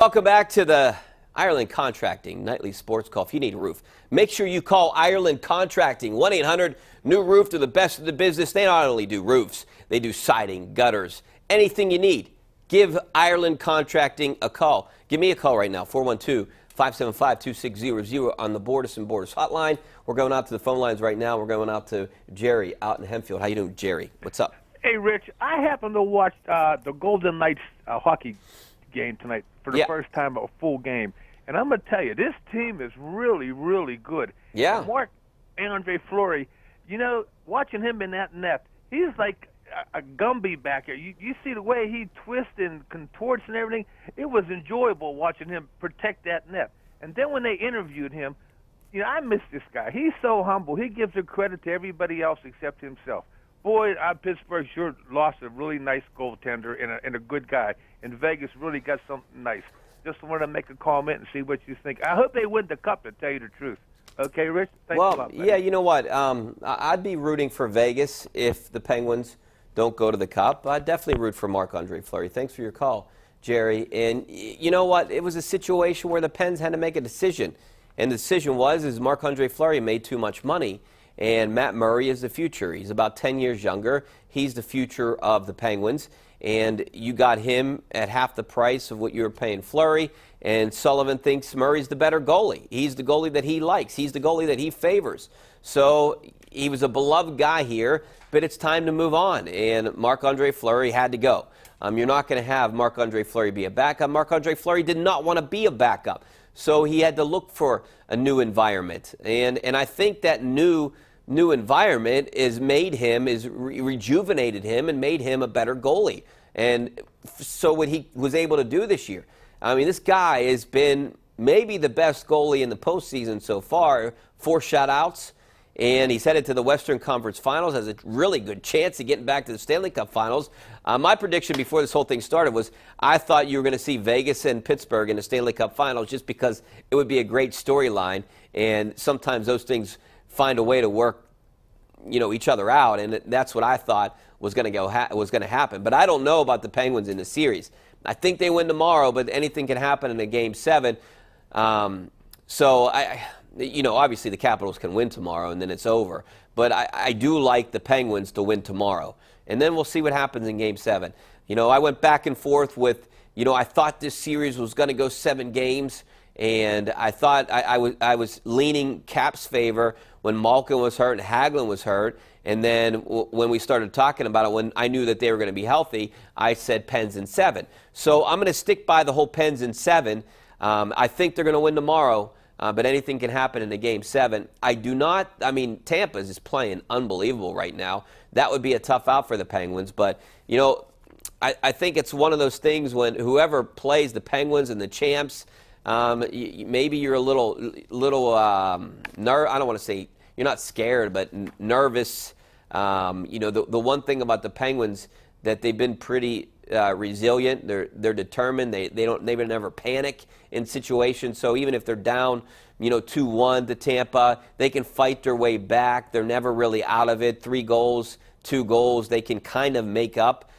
Welcome back to the Ireland Contracting Nightly Sports Call. If you need a roof, make sure you call Ireland Contracting. 1-800-NEW ROOF. They're the best in the business. They not only do roofs, they do siding, gutters, anything you need. Give Ireland Contracting a call. Give me a call right now, 412-575-2600 on the Borders and Borders hotline. We're going out to the phone lines right now. We're going out to Jerry out in Hempfield. How you doing, Jerry? What's up? Hey, Rich. I happened to watch the Golden Knights hockey game tonight for the first time, a full game. And I'm going to tell you, this team is really, really good. Yeah. Marc-Andre Fleury, you know, watching him in that net, he's like a Gumby back there. You see the way he twists and contorts and everything. It was enjoyable watching him protect that net. And then when they interviewed him, you know, I miss this guy. He's so humble. He gives the credit to everybody else except himself. Boy, Pittsburgh sure lost a really nice goaltender and a good guy. And Vegas really got something nice. Just wanted to make a comment and see what you think. I hope they win the cup, to tell you the truth. Okay, Rich? Thanks a lot, man. Yeah, you know what? I'd be rooting for Vegas if the Penguins don't go to the cup. I'd definitely root for Marc-Andre Fleury. Thanks for your call, Jerry. And you know what? It was a situation where the Pens had to make a decision. And the decision is Marc-Andre Fleury made too much money. And Matt Murray is the future. He's about 10 years younger. He's the future of the Penguins. And you got him at half the price of what you were paying Fleury. And Sullivan thinks Murray's the better goalie. He's the goalie that he likes. He's the goalie that he favors. So he was a beloved guy here, but it's time to move on. And Marc-Andre Fleury had to go. You're not going to have Marc-Andre Fleury be a backup. Marc-Andre Fleury did not want to be a backup. So he had to look for a new environment. And I think that new environment rejuvenated him and made him a better goalie. And so what he was able to do this year, I mean, this guy has been maybe the best goalie in the postseason so far. 4 shutouts, and he's headed to the Western Conference Finals, has a really good chance of getting back to the Stanley Cup Finals. My prediction before this whole thing started was I thought you were going to see Vegas and Pittsburgh in the Stanley Cup Finals just because it would be a great storyline, and sometimes those things find a way to work, you know, each other out, and that's what I thought was going to happen. But I don't know about the Penguins in the series. I think they win tomorrow, but anything can happen in a Game 7. So you know, obviously the Capitals can win tomorrow and then it's over. But I do like the Penguins to win tomorrow, and then we'll see what happens in Game 7. You know, I went back and forth with, you know, I thought this series was going to go 7 games. And I thought I was leaning Cap's favor when Malkin was hurt and Hagelin was hurt. And then when we started talking about it, when I knew that they were going to be healthy, I said Pens in 7. So I'm going to stick by the whole Pens in 7. I think they're going to win tomorrow, but anything can happen in a Game 7. I mean, Tampa is playing unbelievable right now. That would be a tough out for the Penguins. But, you know, I think it's one of those things when whoever plays the Penguins and the champs, maybe you're a little I don't want to say you're not scared, but nervous. You know, the one thing about the Penguins that they've been pretty resilient. They're determined. They never panic in situations. So even if they're down, you know, 2-1 to Tampa, they can fight their way back. They're never really out of it. 3 goals, 2 goals, they can kind of make up.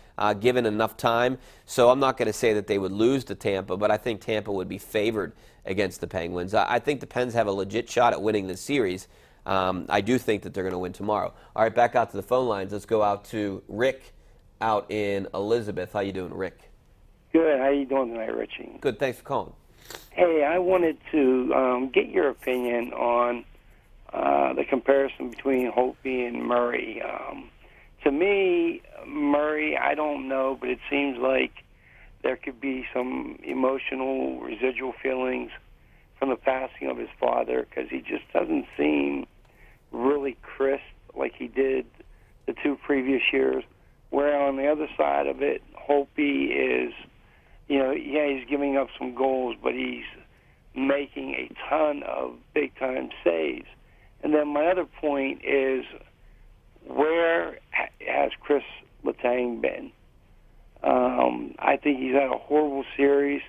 Given enough time. So I'm not going to say that they would lose to Tampa, but I think Tampa would be favored against the Penguins. I think the Pens have a legit shot at winning this series. I do think that they're going to win tomorrow. All right, back out to the phone lines. Let's go out to Rick out in Elizabeth. How you doing, Rick? Good. How you doing tonight, Richie? Good. Thanks for calling. Hey, I wanted to get your opinion on the comparison between Holtby and Murray. To me, Murray, I don't know, but it seems like there could be some emotional residual feelings from the passing of his father because he just doesn't seem really crisp like he did the 2 previous years. Where on the other side of it, Holtby is, you know, yeah, he's giving up some goals, but he's making a ton of big-time saves. And then my other point is, where has Chris Letang been? I think he's had a horrible series,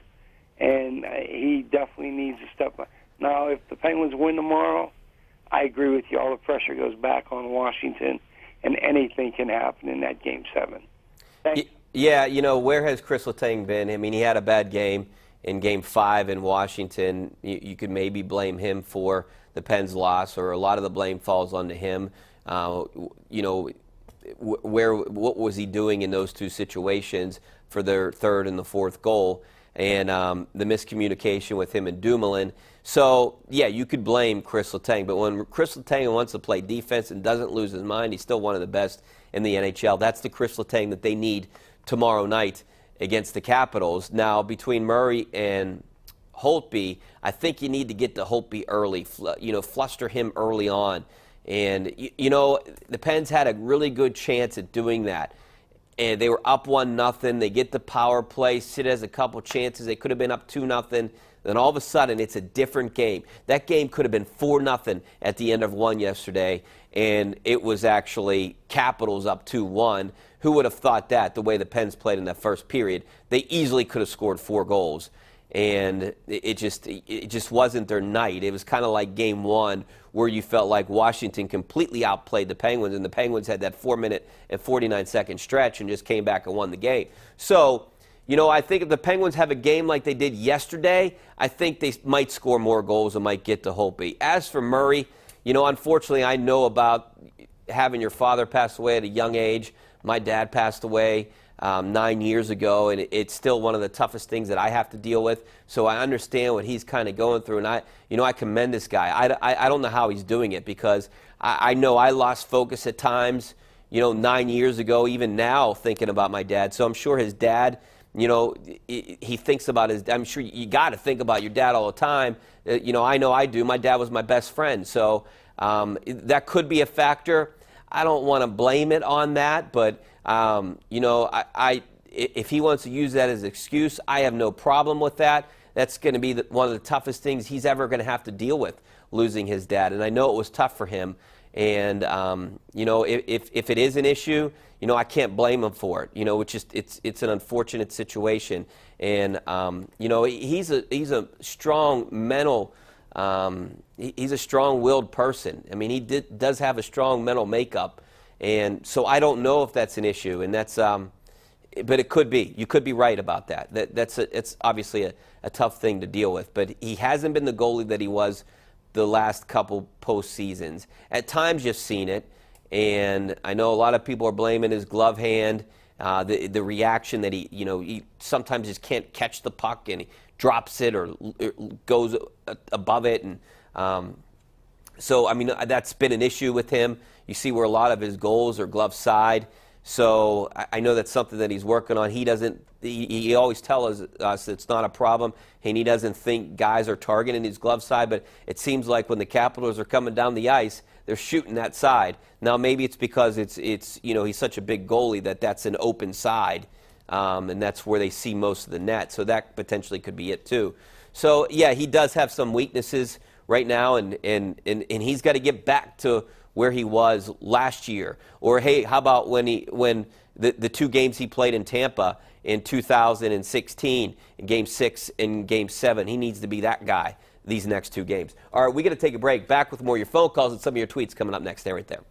and he definitely needs to step up. Now, if the Penguins win tomorrow, I agree with you. All the pressure goes back on Washington, and anything can happen in that Game 7. Thanks. Yeah, you know, where has Chris Letang been? I mean, he had a bad game, in Game 5 in Washington. You could maybe blame him for the Pens' loss, or a lot of the blame falls onto him. You know, what was he doing in those two situations for their third and the fourth goal, and the miscommunication with him and Dumoulin. So, yeah, you could blame Chris Letang, but when Chris Letang wants to play defense and doesn't lose his mind, he's still one of the best in the NHL. That's the Chris Letang that they need tomorrow night against the Capitals. Now, between Murray and Holtby, I think you need to get to Holtby early, fluster him early on. And, the Pens had a really good chance at doing that. And they were up 1-0. They get the power play. Sid has a couple chances. They could have been up 2-0. Then all of a sudden, it's a different game. That game could have been 4-0 at the end of one yesterday, and it was actually Capitals up 2-1. Who would have thought that, the way the Pens played in that first period? They easily could have scored 4 goals, and it just wasn't their night. It was kind of like Game 1, where you felt like Washington completely outplayed the Penguins, and the Penguins had that 4-minute and 49-second stretch and just came back and won the game. So, I think if the Penguins have a game like they did yesterday, I think they might score more goals and might get to Holtby. As for Murray, unfortunately, I know about having your father pass away at a young age. My dad passed away 9 years ago, and it's still one of the toughest things that I have to deal with. So I understand what he's kind of going through, and I commend this guy. I don't know how he's doing it, because I know I lost focus at times, 9 years ago, even now thinking about my dad. So I'm sure his dad, he thinks about his. I'm sure you got to think about your dad all the time. I know I do. My dad was my best friend, so that could be a factor. I don't want to blame it on that, but if he wants to use that as an excuse, I have no problem with that. That's going to be one of the toughest things he's ever going to have to deal with, losing his dad. And I know it was tough for him. And if it is an issue, I can't blame him for it. It's an unfortunate situation. And he's a strong mental. He's a strong-willed person. I mean, he does have a strong mental makeup. And so I don't know if that's an issue, and that's, but it could be. You could be right about that. It's obviously a tough thing to deal with. But he hasn't been the goalie that he was the last couple postseasons. At times you've seen it, and I know a lot of people are blaming his glove hand, the reaction that he sometimes just can't catch the puck and he drops it or goes above it, and so I mean that's been an issue with him. You see where a lot of his goals are glove side. So I know that's something that he's working on. He always tells us it's not a problem, and he doesn't think guys are targeting his glove side, but it seems like when the Capitals are coming down the ice, they're shooting that side. Now maybe it's because it's he's such a big goalie that's an open side, and that's where they see most of the net. So that potentially could be it too. So yeah, he does have some weaknesses right now, and he's got to get back to where he was last year. Or hey, how about when the 2 games he played in Tampa in 2016, in Game 6 and Game 7, he needs to be that guy these next 2 games. All right, we got to take a break. Back with more of your phone calls and some of your tweets coming up next. Stay right there.